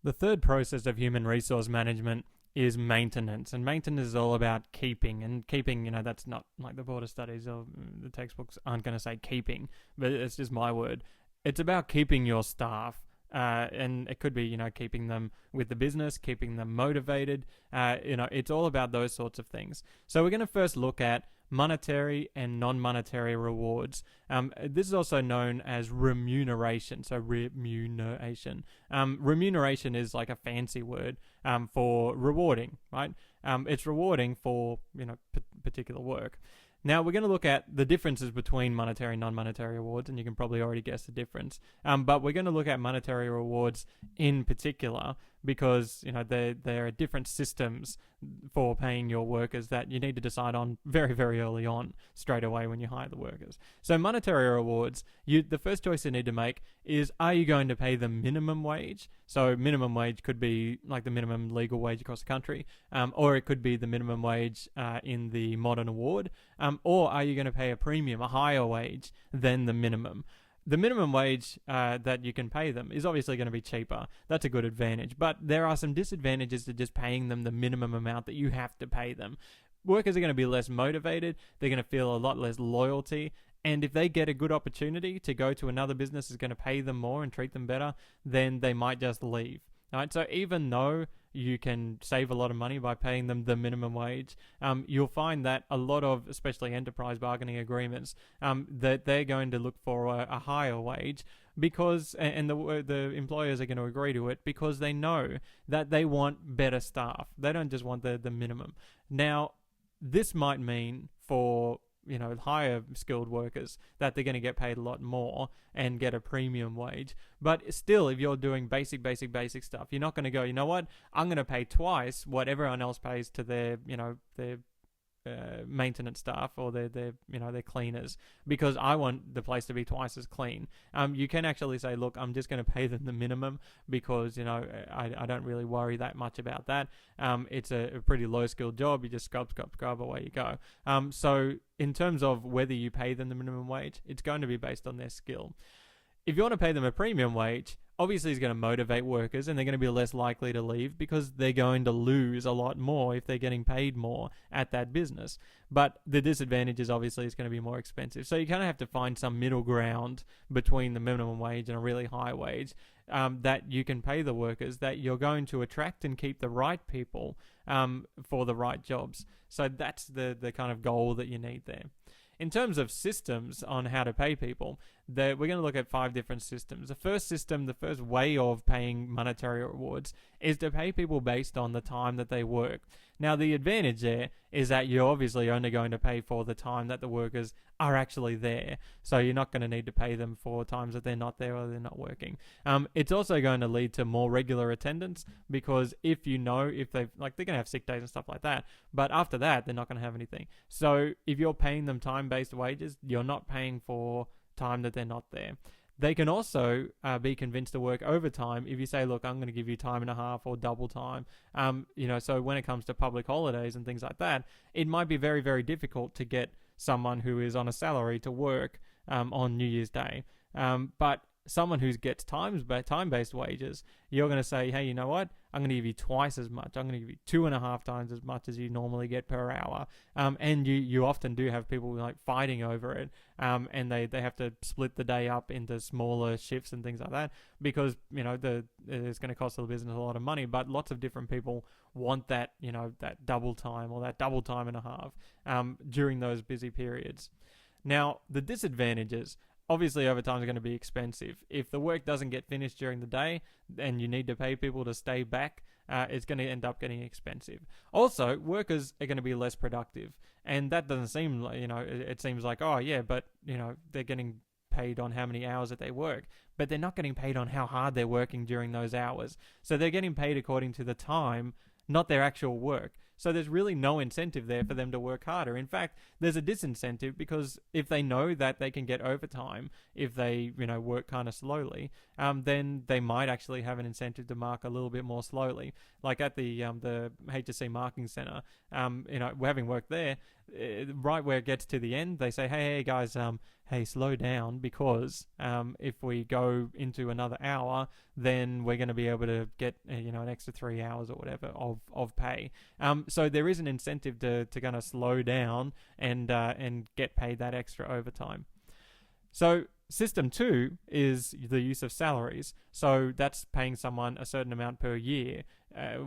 The third process of human resource management is maintenance, and maintenance is all about keeping. And keeping, that's not like the border studies or the textbooks aren't going to say keeping, but it's just my word. It's about keeping your staff. And it could be, keeping them with the business, keeping them motivated. It's all about those sorts of things. So we're going to first look at monetary and non-monetary rewards. This is also known as remuneration. So remuneration. Remuneration is like a fancy word for rewarding, right? It's rewarding for particular work. Now, we're going to look at the differences between monetary and non-monetary rewards, and you can probably already guess the difference. But we're going to look at monetary rewards in particular because, there are different systems for paying your workers that you need to decide on very, very early on, straight away when you hire the workers. So monetary rewards, the first choice you need to make is, are you going to pay the minimum wage? So minimum wage could be like the minimum legal wage across the country, or it could be the minimum wage in the modern award, or are you going to pay a premium, a higher wage than the minimum? The minimum wage that you can pay them is obviously going to be cheaper. That's a good advantage. But there are some disadvantages to just paying them the minimum amount that you have to pay them. Workers are going to be less motivated. They're going to feel a lot less loyalty. And if they get a good opportunity to go to another business that's going to pay them more and treat them better, then they might just leave. All right? So even though you can save a lot of money by paying them the minimum wage, you'll find that a lot of, especially enterprise bargaining agreements, that they're going to look for a higher wage because, and the employers are going to agree to it because they know that they want better staff. They don't just want the minimum. Now, this might mean for higher skilled workers that they're going to get paid a lot more and get a premium wage. But still, if you're doing basic stuff, you're not going to go, you know what, I'm going to pay twice what everyone else pays to their maintenance staff or their cleaners because I want the place to be twice as clean. You can actually say, look, I'm just going to pay them the minimum because I don't really worry that much about that. It's a pretty low skilled job. You just scrub, away you go. So in terms of whether you pay them the minimum wage, it's going to be based on their skill. If you want to pay them a premium wage, obviously it's going to motivate workers and they're going to be less likely to leave because they're going to lose a lot more if they're getting paid more at that business. But the disadvantage is obviously it's going to be more expensive. So you kind of have to find some middle ground between the minimum wage and a really high wage that you can pay the workers, that you're going to attract and keep the right people for the right jobs. So that's the kind of goal that you need there. In terms of systems on how to pay people, we're going to look at 5 different systems. The first way of paying monetary rewards is to pay people based on the time that they work. Now, the advantage there is that you're obviously only going to pay for the time that the workers are actually there. So you're not going to need to pay them for times that they're not there or they're not working. It's also going to lead to more regular attendance because if they're going to have sick days and stuff like that, but after that, they're not going to have anything. So if you're paying them time-based wages, you're not paying for time that they're not there. They can also be convinced to work overtime if you say, look, I'm going to give you time and a half or double time. So when it comes to public holidays and things like that, it might be very, very difficult to get someone who is on a salary to work on New Year's Day. But someone who gets time-based wages, you're going to say, hey, you know what? I'm going to give you twice as much. I'm going to give you 2.5 times as much as you normally get per hour. And you often do have people like fighting over it. And they have to split the day up into smaller shifts and things like that because, it's going to cost the business a lot of money. But lots of different people want that, that double time or that double time and a half during those busy periods. Now, the disadvantages, obviously overtime is going to be expensive. If the work doesn't get finished during the day and you need to pay people to stay back, it's going to end up getting expensive. Also, workers are going to be less productive. And that doesn't seem like, it seems like, oh yeah, but, they're getting paid on how many hours that they work. But they're not getting paid on how hard they're working during those hours. So they're getting paid according to the time, not their actual work. So there's really no incentive there for them to work harder. In fact, there's a disincentive because if they know that they can get overtime if they, work kind of slowly, then they might actually have an incentive to mark a little bit more slowly. Like at the HSC Marking Centre, having worked there, right where it gets to the end, they say, hey guys, hey, slow down, because if we go into another hour, then we're going to be able to get an extra 3 hours or whatever of pay. So there is an incentive to kind of slow down and get paid that extra overtime. So system 2 is the use of salaries. So that's paying someone a certain amount per year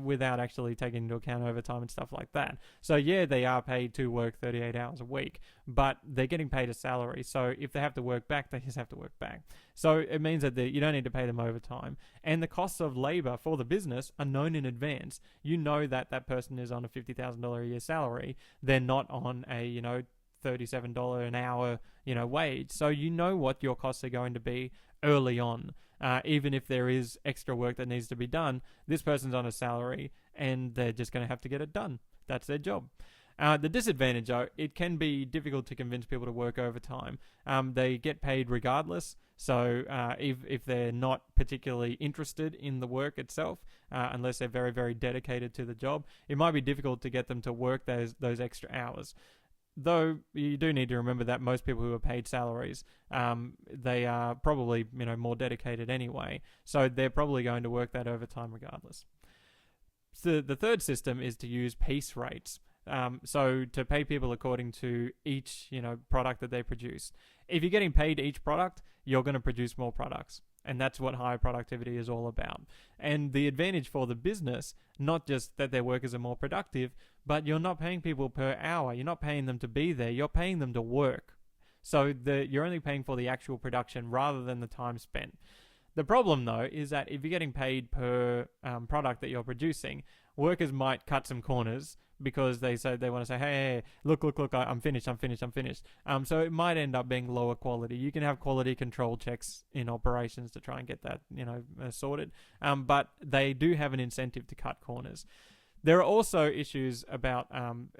without actually taking into account overtime and stuff like that. So yeah, they are paid to work 38 hours a week, but they're getting paid a salary. So if they have to work back, they just have to work back. So it means that you don't need to pay them overtime. And the costs of labor for the business are known in advance. You know that person is on a $50,000 a year salary. They're not on a, $37 an hour, wage. So you know what your costs are going to be early on. Even if there is extra work that needs to be done, this person's on a salary and they're just going to have to get it done. That's their job. The disadvantage, though, it can be difficult to convince people to work overtime. They get paid regardless. So if they're not particularly interested in the work itself, unless they're very, very dedicated to the job, it might be difficult to get them to work those extra hours. Though you do need to remember that most people who are paid salaries, they are probably more dedicated anyway, so they're probably going to work that overtime regardless. So the third system is to use piece rates. So to pay people according to each product that they produce. If you're getting paid each product, you're going to produce more products. And that's what higher productivity is all about. And the advantage for the business, not just that their workers are more productive, but you're not paying people per hour. You're not paying them to be there. You're paying them to work. So you're only paying for the actual production rather than the time spent. The problem, though, is that if you're getting paid per product that you're producing, workers might cut some corners because they want to say, hey, look, I'm finished. So it might end up being lower quality. You can have quality control checks in operations to try and get that, sorted. But they do have an incentive to cut corners. There are also issues about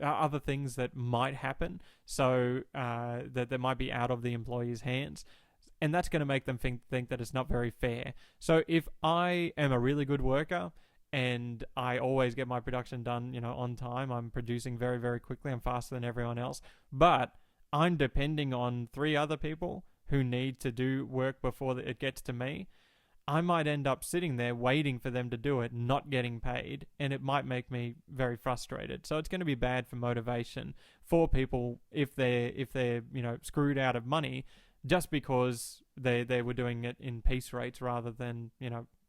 other things that might happen, so that might be out of the employee's hands. And that's going to make them think that it's not very fair. So if I am a really good worker and I always get my production done, on time, I'm producing very, very quickly, I'm faster than everyone else, but I'm depending on 3 other people who need to do work before it gets to me, I might end up sitting there waiting for them to do it, not getting paid, and it might make me very frustrated. So it's going to be bad for motivation for people if they're screwed out of money just because they were doing it in piece rates rather than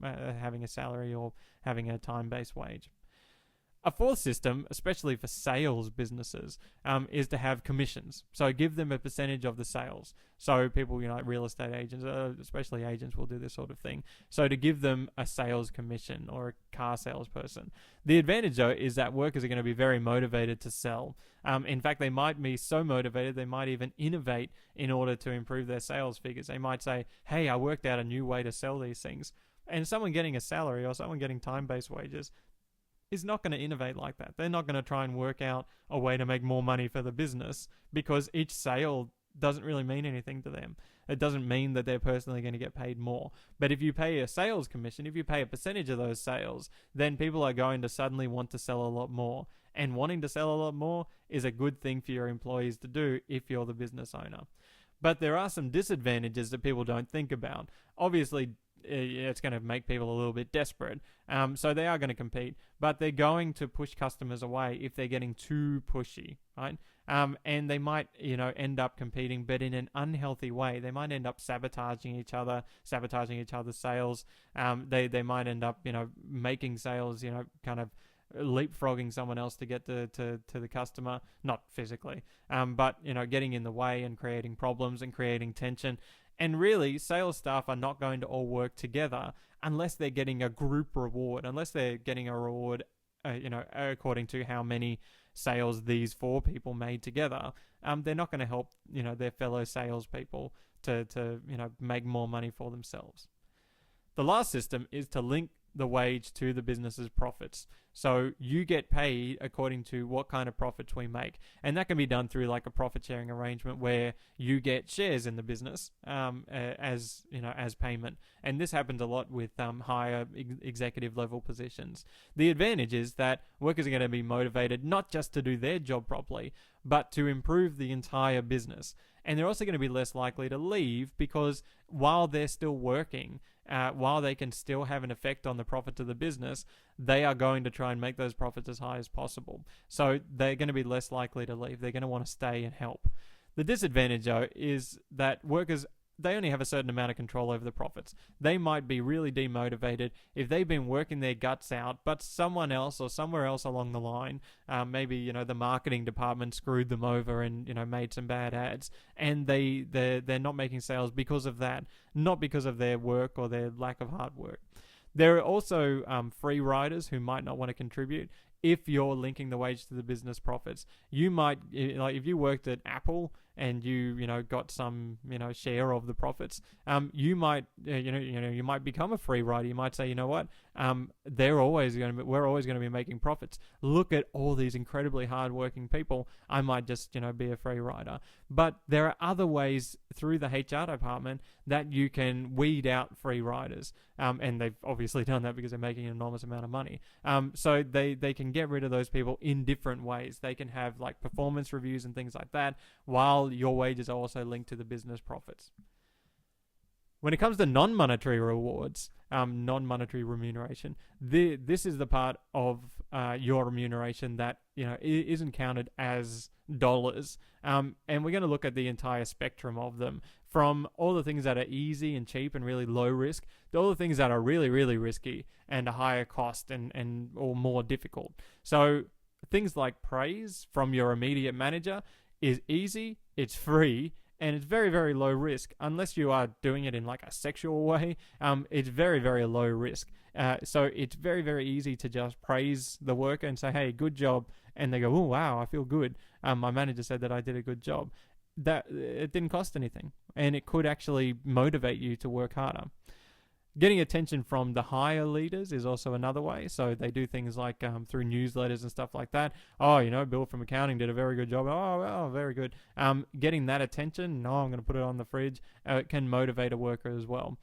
having a salary or having a time-based wage. A fourth system, especially for sales businesses, is to have commissions. So give them a percentage of the sales. So people, like real estate agents, especially agents, will do this sort of thing. So to give them a sales commission or a car salesperson. The advantage, though, is that workers are going to be very motivated to sell. In fact, they might be so motivated, they might even innovate in order to improve their sales figures. They might say, hey, I worked out a new way to sell these things. And someone getting a salary or someone getting time-based wages is not going to innovate like that. They're not going to try and work out a way to make more money for the business because each sale doesn't really mean anything to them. It doesn't mean that they're personally going to get paid more. But if you pay a sales commission, if you pay a percentage of those sales, then people are going to suddenly want to sell a lot more. And wanting to sell a lot more is a good thing for your employees to do if you're the business owner. But there are some disadvantages that people don't think about. Obviously, it's going to make people a little bit desperate. So they are going to compete, but they're going to push customers away if they're getting too pushy, right? And they might, end up competing, but in an unhealthy way. They might end up sabotaging each other's sales. They might end up, making sales, kind of leapfrogging someone else to get to the customer, not physically, but, getting in the way and creating problems and creating tension. And really, sales staff are not going to all work together unless they're getting a group reward, unless they're getting a reward, according to how many sales these 4 people made together. They're not going to help, their fellow salespeople to make more money for themselves. The last system is to link the wage to the business's profits. So you get paid according to what kind of profits we make. And that can be done through like a profit sharing arrangement where you get shares in the business as payment. And this happens a lot with higher executive level positions. The advantage is that workers are going to be motivated not just to do their job properly, but to improve the entire business. And they're also going to be less likely to leave because while they're still working, while they can still have an effect on the profits of the business, they are going to try and make those profits as high as possible. So they're going to be less likely to leave. They're going to want to stay and help. The disadvantage, though, is that workers, they only have a certain amount of control over the profits. They might be really demotivated if they've been working their guts out, but someone else or somewhere else along the line, maybe the marketing department screwed them over and made some bad ads, and they're not making sales because of that, not because of their work or their lack of hard work. There are also free riders who might not want to contribute. If you're linking the wage to the business profits, you might, like if you worked at Apple and you got some share of the profits, you might you might become a free rider. You might say, we're always going to be making profits. Look at all these incredibly hardworking people. I might just be a free rider. But there are other ways through the HR department that you can weed out free riders, and they've obviously done that because they're making an enormous amount of money. So they can get rid of those people in different ways. They can have like performance reviews and things like that, while your wages are also linked to the business profits. When it comes to non-monetary rewards, non-monetary remuneration, this is the part of your remuneration that isn't counted as dollars, and we're going to look at the entire spectrum of them, from all the things that are easy and cheap and really low risk to all the things that are really, really risky and a higher cost and or more difficult. So things like praise from your immediate manager is easy, it's free, and it's very, very low risk. Unless you are doing it in like a sexual way, it's very, very low risk. So it's very, very easy to just praise the worker and say, hey, good job. And they go, oh, wow, I feel good. My manager said that I did a good job. That it didn't cost anything, and it could actually motivate you to work harder. Getting attention from the higher leaders is also another way. So they do things like through newsletters and stuff like that. Oh, Bill from accounting did a very good job. Oh, well, very good. Getting that attention, no, I'm going to put it on the fridge, can motivate a worker as well.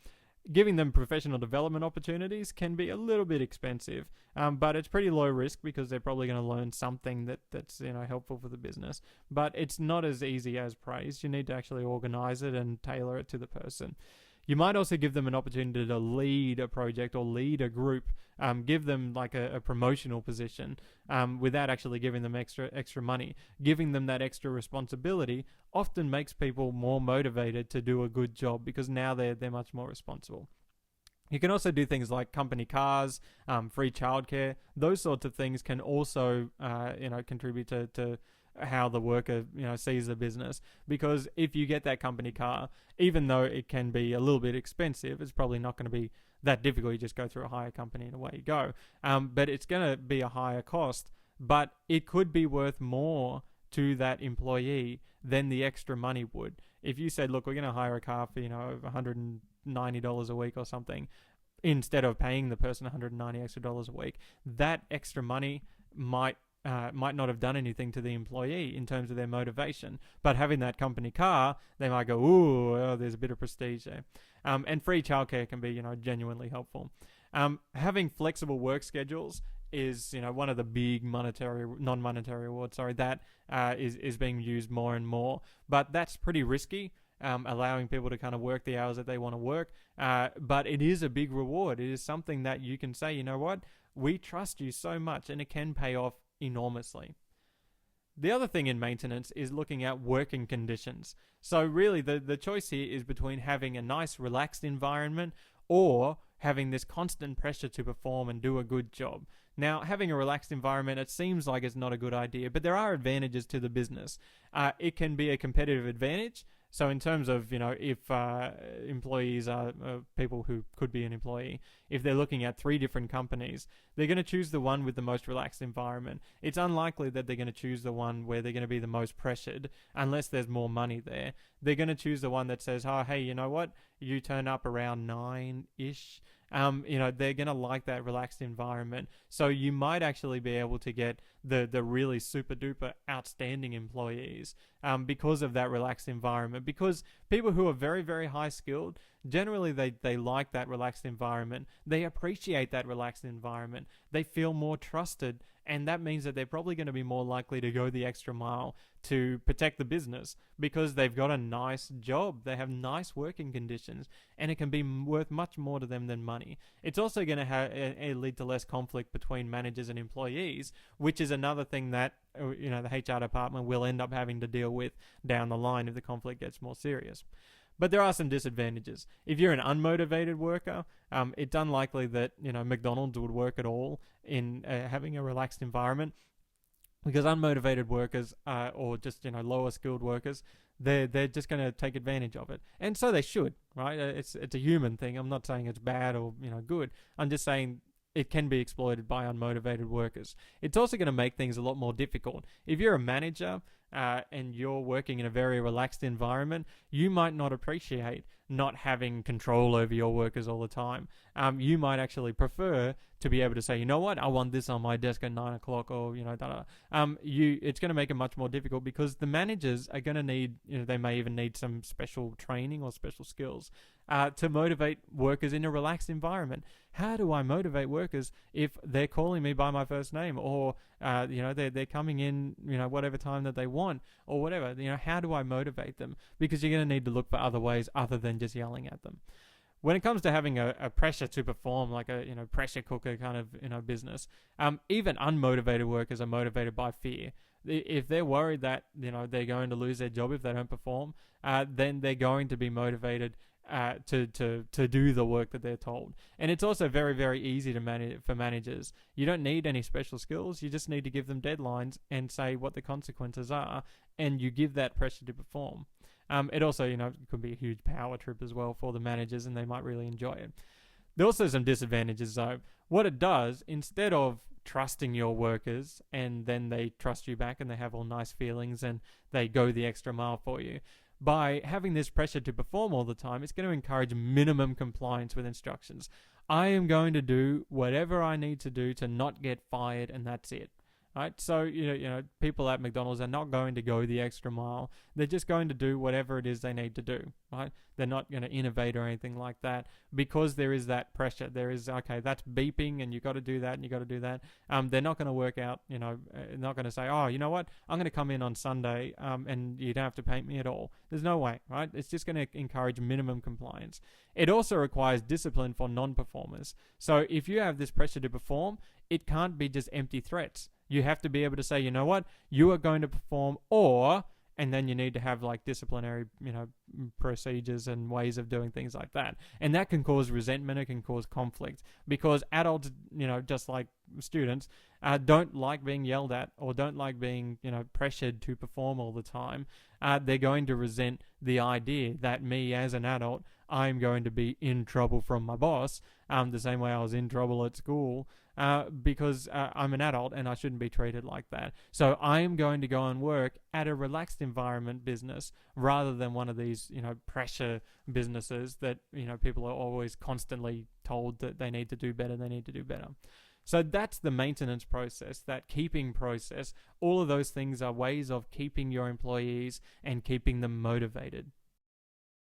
Giving them professional development opportunities can be a little bit expensive, but it's pretty low risk because they're probably going to learn something that's helpful for the business. But it's not as easy as praise. You need to actually organize it and tailor it to the person. You might also give them an opportunity to lead a project or lead a group, give them like a promotional position without actually giving them extra money. Giving them that extra responsibility often makes people more motivated to do a good job because now they're much more responsible. You can also do things like company cars, free childcare. Those sorts of things can also contribute to how the worker sees the business, because if you get that company car, even though it can be a little bit expensive, it's probably not going to be that difficult. You just go through a higher company and away you go, but it's going to be a higher cost, but it could be worth more to that employee than the extra money would. If you said, look, we're going to hire a car for $190 a week or something, instead of paying the person $190 extra dollars a week, that extra money might not have done anything to the employee in terms of their motivation. But having that company car, they might go, ooh, there's a bit of prestige there. And free childcare can be, genuinely helpful. Having flexible work schedules is, one of the big non-monetary rewards, that is being used more and more. But that's pretty risky. Allowing people to kind of work the hours that they want to work. But it is a big reward. It is something that you can say, you know what, we trust you so much, and it can pay off enormously. The other thing in maintenance is looking at working conditions. So really the choice here is between having a nice relaxed environment or having this constant pressure to perform and do a good job. Now, having a relaxed environment, it seems like it's not a good idea, but there are advantages to the business. It can be a competitive advantage. So in terms of, if employees are people who could be an employee, if they're looking at 3 different companies, they're going to choose the one with the most relaxed environment. It's unlikely that they're going to choose the one where they're going to be the most pressured unless there's more money there. They're going to choose the one that says, oh, hey, you know what? You turn up around 9-ish. they're going to like that relaxed environment. So you might actually be able to get the really super duper outstanding employees because of that relaxed environment. Because people who are very, very high skilled, generally they like that relaxed environment. They appreciate that relaxed environment. They feel more trusted. And that means that they're probably going to be more likely to go the extra mile to protect the business because they've got a nice job. They have nice working conditions, and it can be worth much more to them than money. It's also going to lead to less conflict between managers and employees, which is another thing that the HR department will end up having to deal with down the line if the conflict gets more serious. But there are some disadvantages. If you're an unmotivated worker, it's unlikely that McDonald's would work at all in having a relaxed environment, because unmotivated workers or just lower skilled workers, they're just going to take advantage of it, and so they should, right? It's a human thing. I'm not saying it's bad or good. I'm just saying it can be exploited by unmotivated workers. It's also going to make things a lot more difficult. If you're a manager and you're working in a very relaxed environment, you might not appreciate not having control over your workers all the time. You might actually prefer to be able to say, you know what, I want this on my desk at 9 o'clock, or it's going to make it much more difficult, because the managers are going to need, they may even need some special training or special skills to motivate workers in a relaxed environment. How do I motivate workers if they're calling me by my first name, or they're coming in whatever time that they want, or whatever? How do I motivate them? Because you're going to need to look for other ways other than just yelling at them. When it comes to having a pressure to perform, like a pressure cooker kind of business, even unmotivated workers are motivated by fear. If they're worried that they're going to lose their job if they don't perform, then they're going to be motivated to do the work that they're told. And it's also very, very easy to manage for managers. You don't need any special skills. You just need to give them deadlines and say what the consequences are, and you give that pressure to perform. It also, could be a huge power trip as well for the managers, and they might really enjoy it. There are also some disadvantages, though. What it does, instead of trusting your workers and then they trust you back and they have all nice feelings and they go the extra mile for you, by having this pressure to perform all the time, it's going to encourage minimum compliance with instructions. I am going to do whatever I need to do to not get fired, and that's it. Right? So, people at McDonald's are not going to go the extra mile. They're just going to do whatever it is they need to do, right? They're not going to innovate or anything like that, because there is that pressure. There is, okay, that's beeping and you got to do that and you got to do that. They're not going to work out, not going to say, oh, you know what? I'm going to come in on Sunday and you don't have to paint me at all. There's no way, right? It's just going to encourage minimum compliance. It also requires discipline for non-performers. So if you have this pressure to perform, it can't be just empty threats. You have to be able to say, you know what, you are going to perform, and then you need to have like disciplinary, procedures and ways of doing things like that. And that can cause resentment. It can cause conflict, because adults, just like students, don't like being yelled at or don't like being, pressured to perform all the time. They're going to resent the idea that me as an adult, I'm going to be in trouble from my boss, the same way I was in trouble at school, because I'm an adult and I shouldn't be treated like that. So I am going to go and work at a relaxed environment business rather than one of these, pressure businesses that, people are always constantly told that they need to do better, they need to do better. So that's the maintenance process, that keeping process. All of those things are ways of keeping your employees and keeping them motivated.